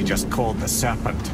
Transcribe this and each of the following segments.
just called the serpent.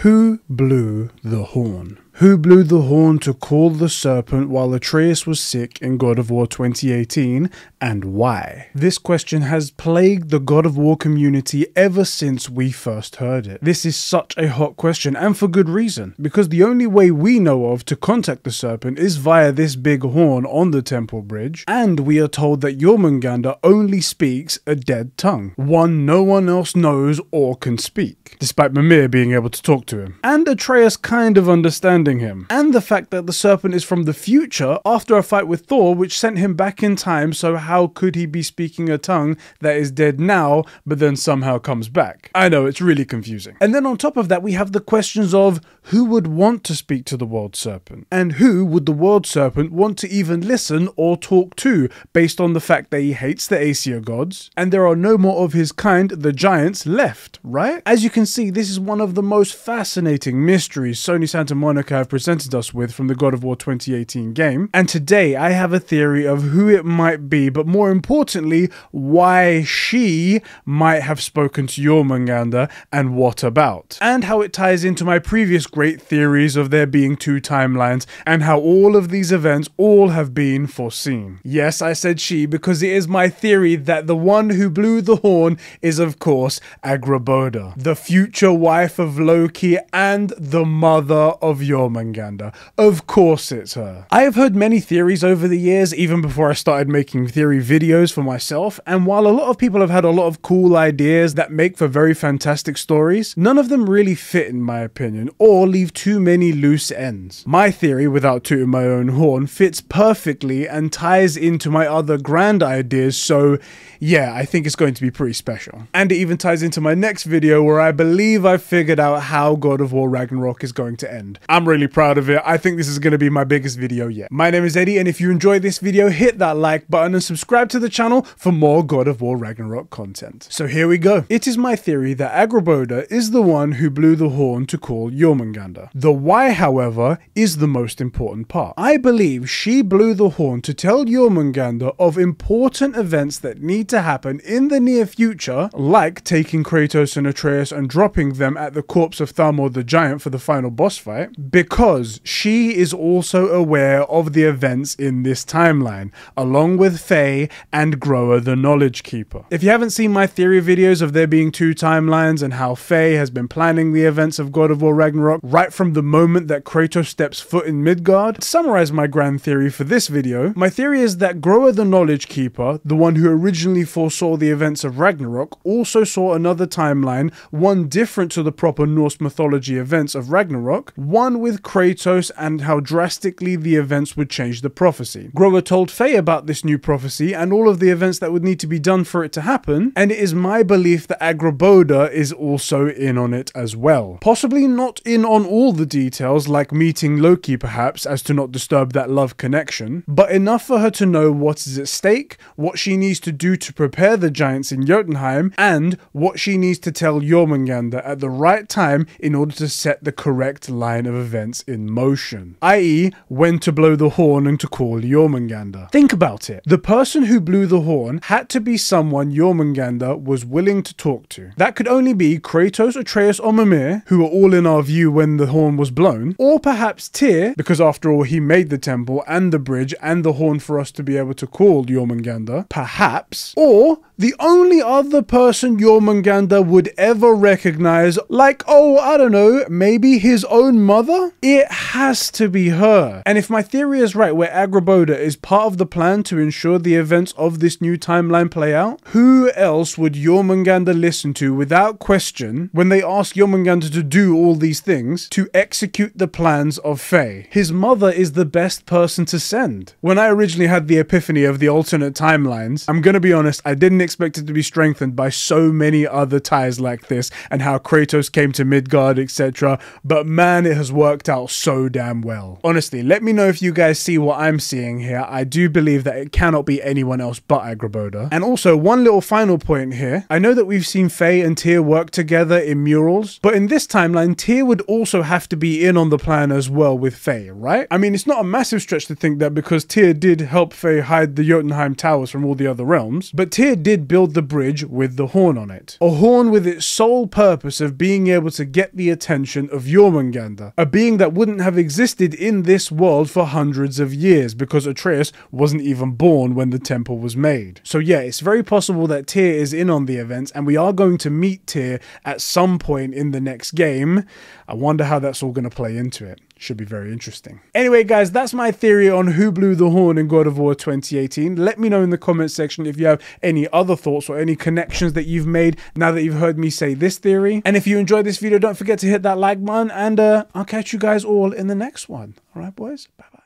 Who blew the horn? Who blew the horn to call the serpent while Atreus was sick in God of War 2018, and why? This question has plagued the God of War community ever since we first heard it. This is such a hot question, and for good reason, because the only way we know of to contact the serpent is via this big horn on the temple bridge, and we are told that Jormungandr only speaks a dead tongue, one no one else knows or can speak, despite Mimir being able to talk to him, and Atreus kind of understanding him, and the fact that the serpent is from the future after a fight with Thor which sent him back in time, so how could he be speaking a tongue that is dead now but then somehow comes back? I know, it's really confusing. And then on top of that we have the questions of who would want to speak to the world serpent, and who would the world serpent want to even listen or talk to, based on the fact that he hates the Aesir gods and there are no more of his kind, the giants, left, right? As you can see, this is one of the most fascinating mysteries Sony Santa Monica have presented us with from the God of War 2018 game, and today I have a theory of who it might be, but more importantly why she might have spoken to Jormungandr and what about, and how it ties into my previous great theories of there being two timelines and how all of these events all have been foreseen. Yes, I said she because it is my theory that the one who blew the horn is of course ANGRBODA, the future wife of Loki and the mother of Jormungandr. Of course it's her. I have heard many theories over the years, even before I started making theory videos for myself, and while a lot of people have had a lot of cool ideas that make for very fantastic stories, none of them really fit in my opinion, or leave too many loose ends. My theory, without tooting my own horn, fits perfectly and ties into my other grand ideas, so yeah, I think it's going to be pretty special. And it even ties into my next video where I believe I've figured out how God of War Ragnarok is going to end. I'm really proud of it. I think this is going to be my biggest video yet. My name is Eddie, and if you enjoyed this video, hit that like button and subscribe to the channel for more God of War Ragnarok content. So here we go. It is my theory that ANGRBODA is the one who blew the horn to call Jormungandr. The why, however, is the most important part. I believe she blew the horn to tell Jormungandr of important events that need to happen in the near future, like taking Kratos and Atreus and dropping them at the corpse of Thamor the Giant for the final boss fight, because she is also aware of the events in this timeline, along with Faye and Groa the Knowledge Keeper. If you haven't seen my theory videos of there being two timelines and how Faye has been planning the events of God of War Ragnarok right from the moment that Kratos steps foot in Midgard, to summarize my grand theory for this video, my theory is that Groa the Knowledge Keeper, the one who originally foresaw the events of Ragnarok, also saw another timeline, one different to the proper Norse mythology events of Ragnarok, one with Kratos and how drastically the events would change the prophecy. Groa told Faye about this new prophecy and all of the events that would need to be done for it to happen, and it is my belief that ANGRBODA is also in on it as well. Possibly not in on all the details, like meeting Loki perhaps, as to not disturb that love connection, but enough for her to know what is at stake, what she needs to do to prepare the giants in Jotunheim, and what she needs to tell Jormungandr at the right time in order to set the correct line of events in motion, i.e. when to blow the horn and to call Jormungandr. Think about it. The person who blew the horn had to be someone Jormungandr was willing to talk to. That could only be Kratos, Atreus or Mimir, who were all in our view when the horn was blown, or perhaps Tyr, because after all he made the temple and the bridge and the horn for us to be able to call Jormungandr, perhaps, or the only other person Jormungandr would ever recognize, like, oh, I don't know, maybe his own mother? It has to be her. And if my theory is right, where ANGRBODA is part of the plan to ensure the events of this new timeline play out, who else would Jormungandr listen to without question when they ask Jormungandr to do all these things to execute the plans of Faye? His mother is the best person to send. When I originally had the epiphany of the alternate timelines, I'm gonna be honest, I didn't expect it to be strengthened by so many other ties like this and how Kratos came to Midgard, etc. But man, it has worked out so damn well. Honestly, let me know if you guys see what I'm seeing here. I do believe that it cannot be be anyone else but ANGRBODA. And also, one little final point here. I know that we've seen Faye and Tyr work together in murals, but in this timeline, Tyr would also have to be in on the plan as well with Faye, right? I mean, it's not a massive stretch to think that, because Tyr did help Faye hide the Jotunheim towers from all the other realms, but Tyr did build the bridge with the horn on it. A horn with its sole purpose of being able to get the attention of Jormungandr, a being that wouldn't have existed in this world for hundreds of years, because Atreus wasn't even born when the temple was made. So yeah, it's very possible that Tyr is in on the events, and we are going to meet Tyr at some point in the next game. I wonder how that's all going to play into it. Should be very interesting. Anyway, guys, that's my theory on who blew the horn in God of War 2018. Let me know in the comment section if you have any other thoughts or any connections that you've made now that you've heard me say this theory. And if you enjoyed this video, don't forget to hit that like button, and I'll catch you guys all in the next one. All right, boys? Bye-bye.